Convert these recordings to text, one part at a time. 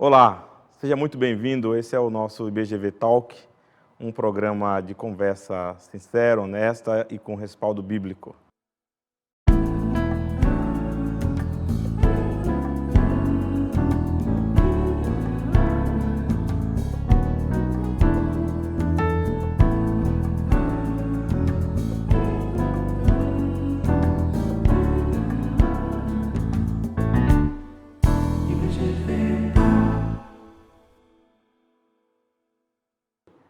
Olá, seja muito bem-vindo. Esse é o nosso IBGV Talk, um programa de conversa sincera, honesta e com respaldo bíblico.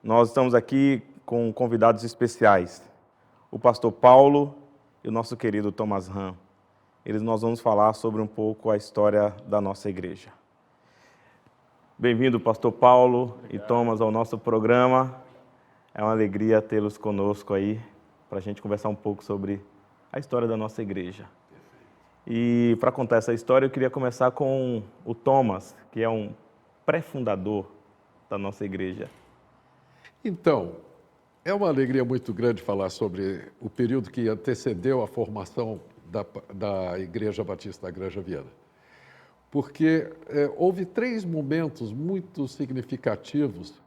Nós estamos aqui com convidados especiais, o pastor Paulo e o nosso querido Thomas Ram. Nós vamos falar sobre um pouco a história da nossa igreja. Bem-vindo, pastor Paulo e Thomas, ao nosso programa. É uma alegria tê-los conosco aí, para a gente conversar um pouco sobre a história da nossa igreja. E para contar essa história, eu queria começar com o Thomas, que é um pré-fundador da nossa igreja. Então, é uma alegria muito grande falar sobre o período que antecedeu a formação da Igreja Batista da Granja Viana. Porque houve 3 momentos muito significativos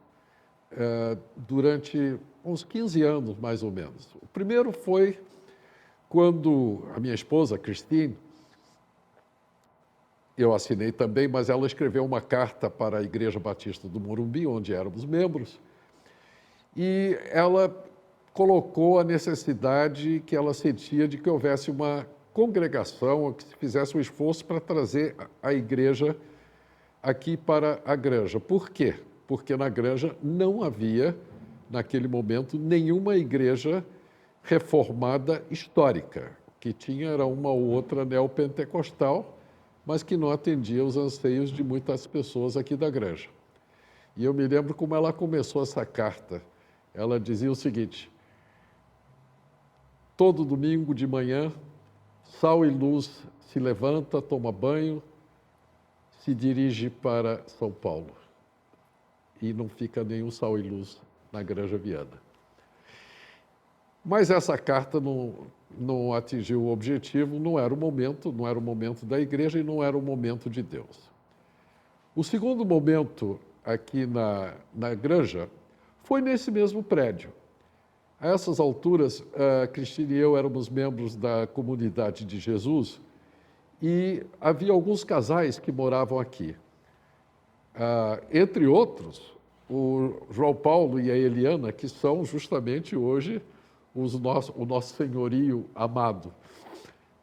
durante uns 15 anos, mais ou menos. O primeiro foi quando a minha esposa, Christine, eu assinei também, mas ela escreveu uma carta para a Igreja Batista do Morumbi, onde éramos membros, e ela colocou a necessidade que ela sentia de que houvesse uma congregação, que se fizesse um esforço para trazer a igreja aqui para a Granja. Por quê? Porque na Granja não havia, naquele momento, nenhuma igreja reformada histórica. O que tinha era uma ou outra neopentecostal, mas que não atendia os anseios de muitas pessoas aqui da Granja. E eu me lembro como ela começou essa carta. Ela dizia o seguinte: todo domingo de manhã, Sal e Luz se levanta, toma banho, se dirige para São Paulo. E não fica nenhum Sal e Luz na Granja Viana. Mas essa carta não atingiu o objetivo, não era o momento da igreja e não era o momento de Deus. O segundo momento aqui na Granja foi nesse mesmo prédio. A essas alturas, a Cristina e eu éramos membros da Comunidade de Jesus e havia alguns casais que moravam aqui. Entre outros, o João Paulo e a Eliana, que são justamente hoje o nosso senhorio amado,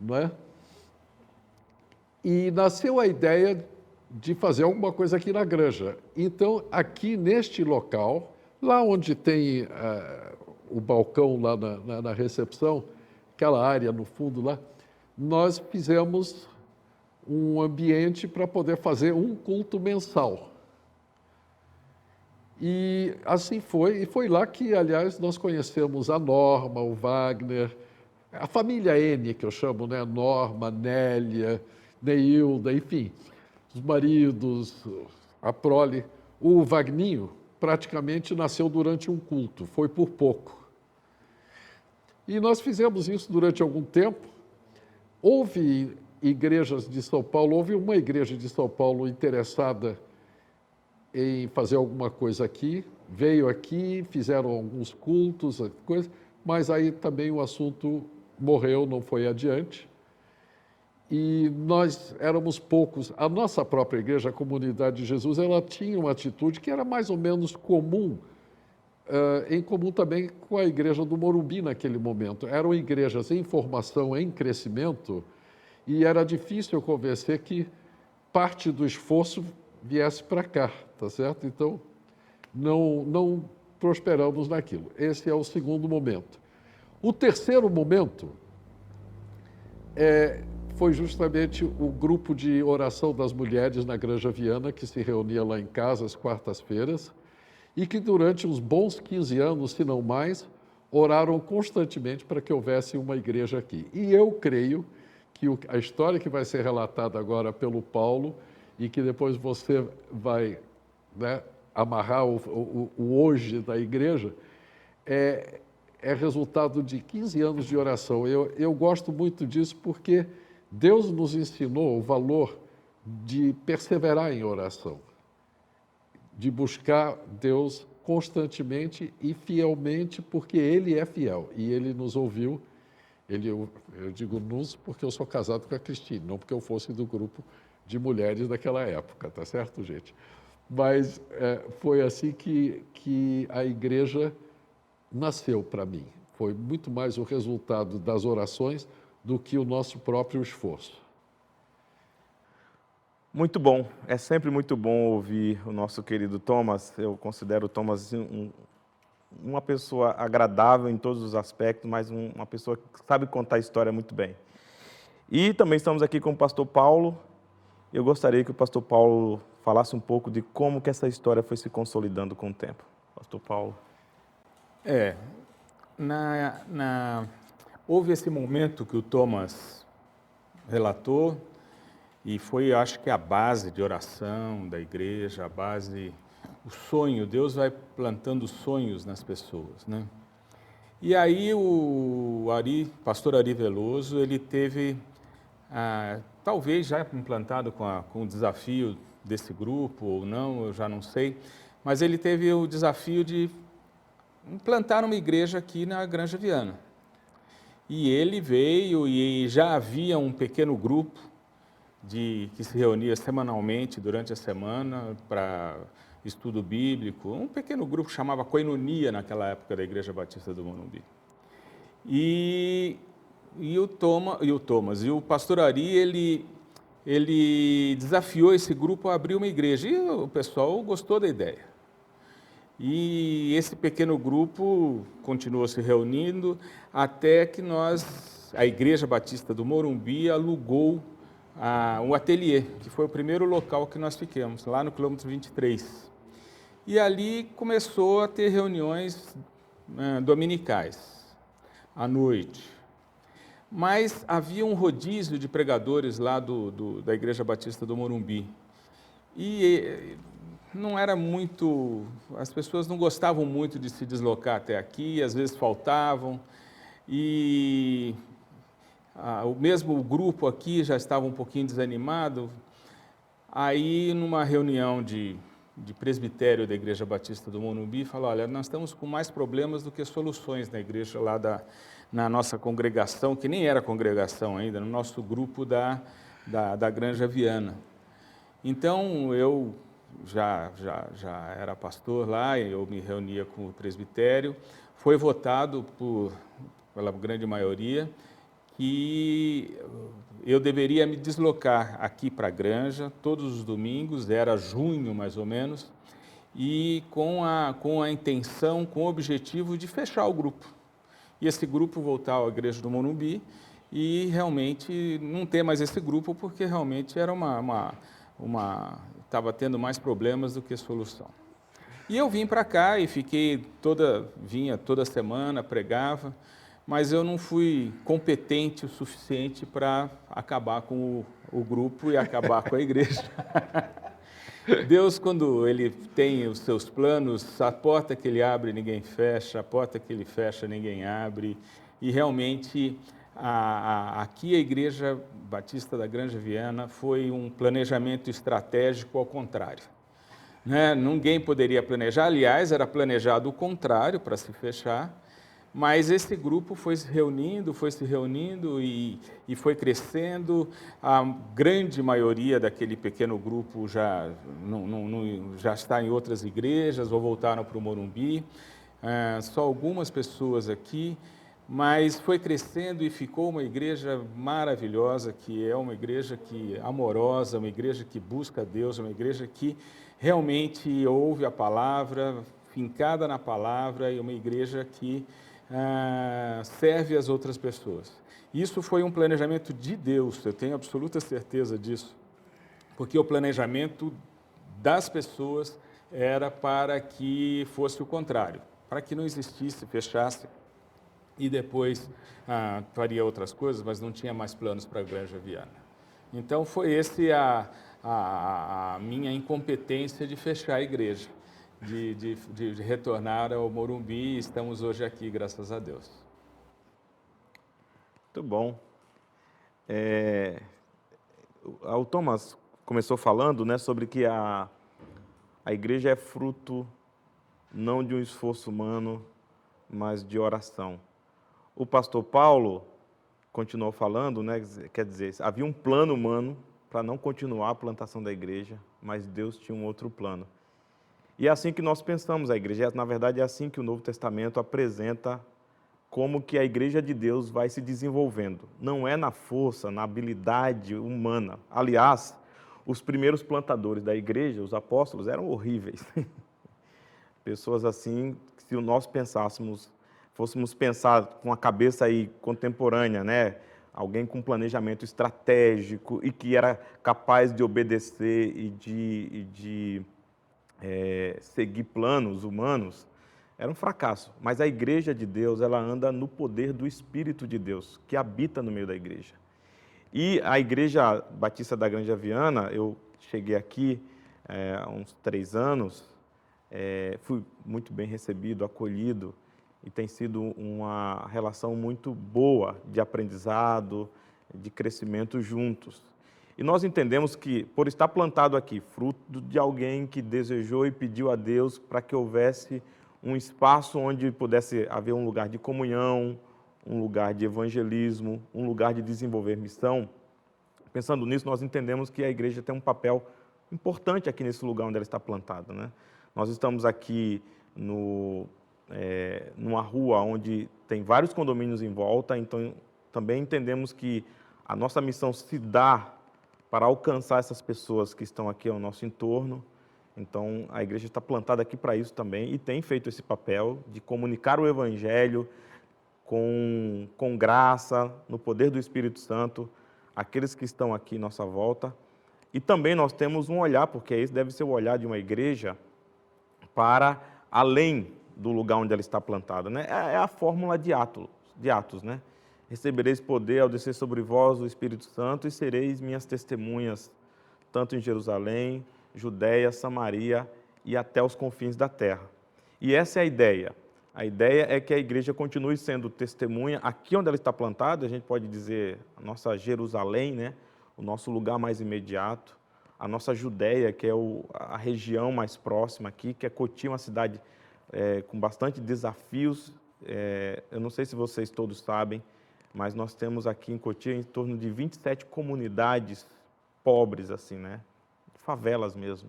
não é? E nasceu a ideia de fazer alguma coisa aqui na Granja. Então, aqui neste local, lá onde tem o balcão lá na recepção, aquela área no fundo lá, nós fizemos um ambiente para poder fazer um culto mensal. E assim foi, e foi lá que, aliás, nós conhecemos a Norma, o Wagner, a família N, que eu chamo, né? Norma, Nélia, Neilda, enfim, os maridos, a prole. O Vagninho praticamente nasceu durante um culto, foi por pouco. E nós fizemos isso durante algum tempo. Houve igrejas de São Paulo, houve uma igreja de São Paulo interessada em fazer alguma coisa aqui, veio aqui, fizeram alguns cultos, coisas, mas aí também o assunto morreu, não foi adiante. E nós éramos poucos. A nossa própria igreja, a Comunidade de Jesus, ela tinha uma atitude que era mais ou menos comum, em comum também com a igreja do Morumbi naquele momento. Eram igrejas em formação, em crescimento, e era difícil convencer que parte do esforço viesse para cá, tá certo? Então, não prosperamos naquilo. Esse é o segundo momento. O terceiro momento foi justamente o grupo de oração das mulheres na Granja Viana, que se reunia lá em casa às quartas-feiras, e que durante uns bons 15 anos, se não mais, oraram constantemente para que houvesse uma igreja aqui. E eu creio que a história que vai ser relatada agora pelo Paulo e que depois você vai, né, amarrar o hoje da igreja, é resultado de 15 anos de oração. Eu gosto muito disso porque Deus nos ensinou o valor de perseverar em oração. de buscar Deus constantemente e fielmente, porque Ele é fiel e Ele nos ouviu. Eu digo nos porque eu sou casado com a Cristine, não porque eu fosse do grupo de mulheres daquela época, tá certo, gente? Mas foi assim que a igreja nasceu para mim. Foi muito mais o resultado das orações do que o nosso próprio esforço. Muito bom, é sempre muito bom ouvir o nosso querido Thomas. Eu considero o Thomas uma pessoa agradável em todos os aspectos, mas uma pessoa que sabe contar a história muito bem. E também estamos aqui com o pastor Paulo. Eu gostaria que o pastor Paulo falasse um pouco de como que essa história foi se consolidando com o tempo. Pastor Paulo. Houve esse momento que o Thomas relatou, e foi, acho que, a base de oração da igreja, o sonho. Deus vai plantando sonhos nas pessoas, né? E aí o pastor Ari Veloso, ele teve, talvez já implantado com o desafio desse grupo ou não, eu já não sei, mas ele teve o desafio de implantar uma igreja aqui na Granja Viana. E ele veio e já havia um pequeno grupo que se reunia semanalmente durante a semana para estudo bíblico, um pequeno grupo que chamava Coinonia naquela época da Igreja Batista do Morumbi. E o pastor Ari, ele desafiou esse grupo a abrir uma igreja, e o pessoal gostou da ideia. E esse pequeno grupo continuou se reunindo até que a Igreja Batista do Morumbi alugou um ateliê, que foi o primeiro local que nós ficamos, lá no quilômetro 23. E ali começou a ter reuniões dominicais, à noite. Mas havia um rodízio de pregadores lá da Igreja Batista do Morumbi. E não era muito, as pessoas não gostavam muito de se deslocar até aqui, às vezes faltavam, e o grupo aqui já estava um pouquinho desanimado. Aí, numa reunião de presbitério da Igreja Batista do Morumbi, falou: olha, nós estamos com mais problemas do que soluções na igreja lá na nossa congregação, que nem era congregação ainda, no nosso grupo da Granja Viana. Então, eu já era pastor lá, eu me reunia com o presbitério, foi votado pela grande maioria que eu deveria me deslocar aqui para a Granja todos os domingos, era junho mais ou menos, e com a intenção, com o objetivo de fechar o grupo. E esse grupo voltar à Igreja do Morumbi e realmente não ter mais esse grupo, porque realmente era estava tendo mais problemas do que solução. E eu vim para cá e vinha toda semana, pregava, mas eu não fui competente o suficiente para acabar com o grupo e acabar com a igreja. Deus, quando Ele tem os seus planos, a porta que Ele abre, ninguém fecha, a porta que Ele fecha, ninguém abre. E realmente, aqui a Igreja Batista da Granja Viana foi um planejamento estratégico ao contrário. Né? Ninguém poderia planejar, aliás, era planejado o contrário para se fechar, mas esse grupo foi se reunindo e foi crescendo. A grande maioria daquele pequeno grupo já está em outras igrejas ou voltaram para o Morumbi. Só algumas pessoas aqui, mas foi crescendo e ficou uma igreja maravilhosa, que é uma igreja amorosa, uma igreja que busca Deus, uma igreja que realmente ouve a palavra, fincada na palavra, e uma igreja que serve as outras pessoas. Isso foi um planejamento de Deus, eu tenho absoluta certeza disso, porque o planejamento das pessoas era para que fosse o contrário, para que não existisse, fechasse, e depois faria outras coisas, mas não tinha mais planos para a Granja Viana. Então foi a minha incompetência de fechar a igreja, de retornar ao Morumbi, e estamos hoje aqui, graças a Deus. Muito bom. O Thomas começou falando, né, sobre que a igreja é fruto não de um esforço humano, mas de oração. O pastor Paulo continuou falando, né? Quer dizer, havia um plano humano para não continuar a plantação da igreja, mas Deus tinha um outro plano. E é assim que nós pensamos a igreja. Na verdade, é assim que o Novo Testamento apresenta como que a igreja de Deus vai se desenvolvendo. Não é na força, na habilidade humana. Aliás, os primeiros plantadores da igreja, os apóstolos, eram horríveis. Pessoas assim, se nós fôssemos pensar com a cabeça aí contemporânea, né? Alguém com planejamento estratégico e que era capaz de obedecer e de seguir planos humanos, era um fracasso. Mas a igreja de Deus, ela anda no poder do Espírito de Deus, que habita no meio da igreja. E a Igreja Batista da Grande Viana, eu cheguei aqui há uns 3 anos, fui muito bem recebido, acolhido, e tem sido uma relação muito boa de aprendizado, de crescimento juntos. E nós entendemos que, por estar plantado aqui, fruto de alguém que desejou e pediu a Deus para que houvesse um espaço onde pudesse haver um lugar de comunhão, um lugar de evangelismo, um lugar de desenvolver missão. Pensando nisso, nós entendemos que a igreja tem um papel importante aqui nesse lugar onde ela está plantada, né? Nós estamos aqui numa rua onde tem vários condomínios em volta, então também entendemos que a nossa missão se dá para alcançar essas pessoas que estão aqui ao nosso entorno. Então, a igreja está plantada aqui para isso também e tem feito esse papel de comunicar o Evangelho com graça, no poder do Espírito Santo, àqueles que estão aqui em nossa volta. E também nós temos um olhar, porque esse deve ser o olhar de uma igreja para além do lugar onde ela está plantada, né? É a fórmula de Atos, né? Recebereis poder ao descer sobre vós o Espírito Santo e sereis minhas testemunhas, tanto em Jerusalém, Judeia, Samaria e até os confins da terra. E essa é a ideia. A ideia é que a igreja continue sendo testemunha aqui onde ela está plantada, a gente pode dizer a nossa Jerusalém, né? O nosso lugar mais imediato, a nossa Judeia, que é a região mais próxima aqui, que é Cotia, uma cidade com bastante desafios. Eu não sei se vocês todos sabem, mas nós temos aqui em Cotia em torno de 27 comunidades pobres, assim, né? Favelas mesmo,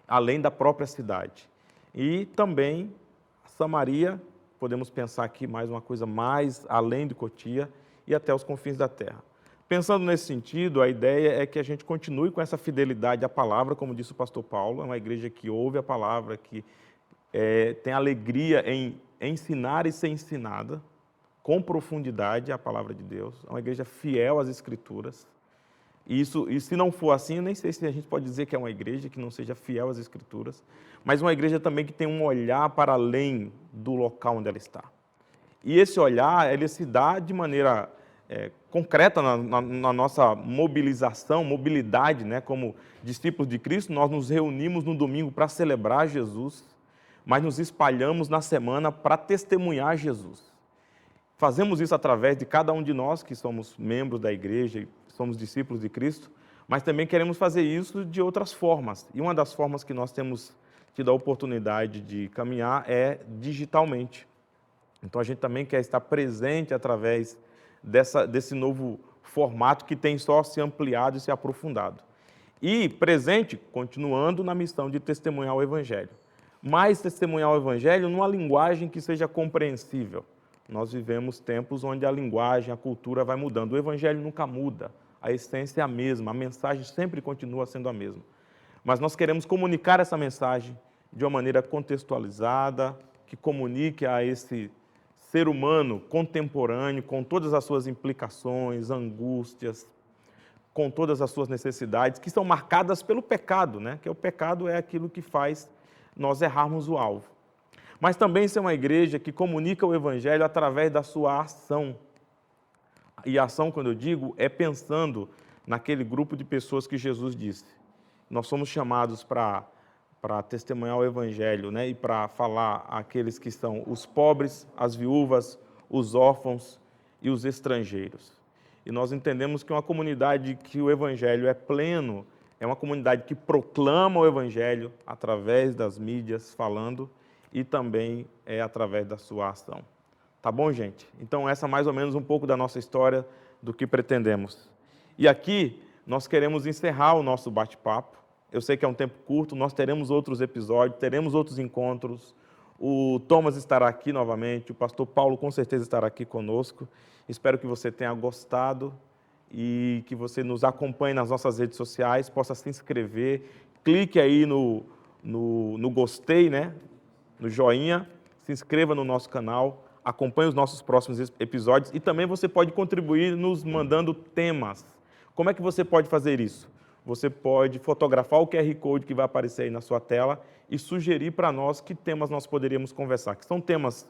além da própria cidade. E também Samaria, podemos pensar aqui mais uma coisa mais além de Cotia e até os confins da terra. Pensando nesse sentido, a ideia é que a gente continue com essa fidelidade à palavra, como disse o pastor Paulo, é uma igreja que ouve a palavra, que tem alegria em ensinar e ser ensinada, com profundidade a palavra de Deus, é uma igreja fiel às Escrituras. E se não for assim, eu nem sei se a gente pode dizer que é uma igreja que não seja fiel às Escrituras, mas uma igreja também que tem um olhar para além do local onde ela está. E esse olhar, ele se dá de maneira concreta na nossa mobilidade, né? Como discípulos de Cristo, nós nos reunimos no domingo para celebrar Jesus, mas nos espalhamos na semana para testemunhar Jesus. Fazemos isso através de cada um de nós que somos membros da igreja e somos discípulos de Cristo, mas também queremos fazer isso de outras formas. E uma das formas que nós temos tido a oportunidade de caminhar é digitalmente. Então a gente também quer estar presente através desse novo formato que tem só se ampliado e se aprofundado. E presente, continuando na missão de testemunhar o Evangelho. Mas testemunhar o Evangelho numa linguagem que seja compreensível. Nós vivemos tempos onde a linguagem, a cultura vai mudando. O Evangelho nunca muda, a essência é a mesma, a mensagem sempre continua sendo a mesma. Mas nós queremos comunicar essa mensagem de uma maneira contextualizada, que comunique a esse ser humano contemporâneo, com todas as suas implicações, angústias, com todas as suas necessidades, que são marcadas pelo pecado, né? Que o pecado é aquilo que faz nós errarmos o alvo. Mas também ser uma igreja que comunica o Evangelho através da sua ação. E a ação, quando eu digo, é pensando naquele grupo de pessoas que Jesus disse. Nós somos chamados para testemunhar o Evangelho, né? E para falar àqueles que são os pobres, as viúvas, os órfãos e os estrangeiros. E nós entendemos que uma comunidade que o Evangelho é pleno, É uma comunidade que proclama o Evangelho através das mídias, falando, e também através da sua ação. Tá bom, gente? Então, essa é mais ou menos um pouco da nossa história, do que pretendemos. E aqui, nós queremos encerrar o nosso bate-papo. Eu sei que é um tempo curto, nós teremos outros episódios, teremos outros encontros. O Thomas estará aqui novamente, o pastor Paulo com certeza estará aqui conosco. Espero que você tenha gostado e que você nos acompanhe nas nossas redes sociais, possa se inscrever, clique aí no gostei, né? No joinha, se inscreva no nosso canal, acompanhe os nossos próximos episódios e também você pode contribuir nos mandando temas. Como é que você pode fazer isso? Você pode fotografar o QR Code que vai aparecer aí na sua tela e sugerir para nós que temas nós poderíamos conversar, que são temas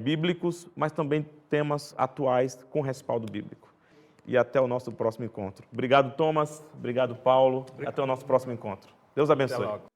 bíblicos, mas também temas atuais com respaldo bíblico. E até o nosso próximo encontro. Obrigado, Thomas. Obrigado, Paulo. Obrigado. Até o nosso próximo encontro. Deus abençoe.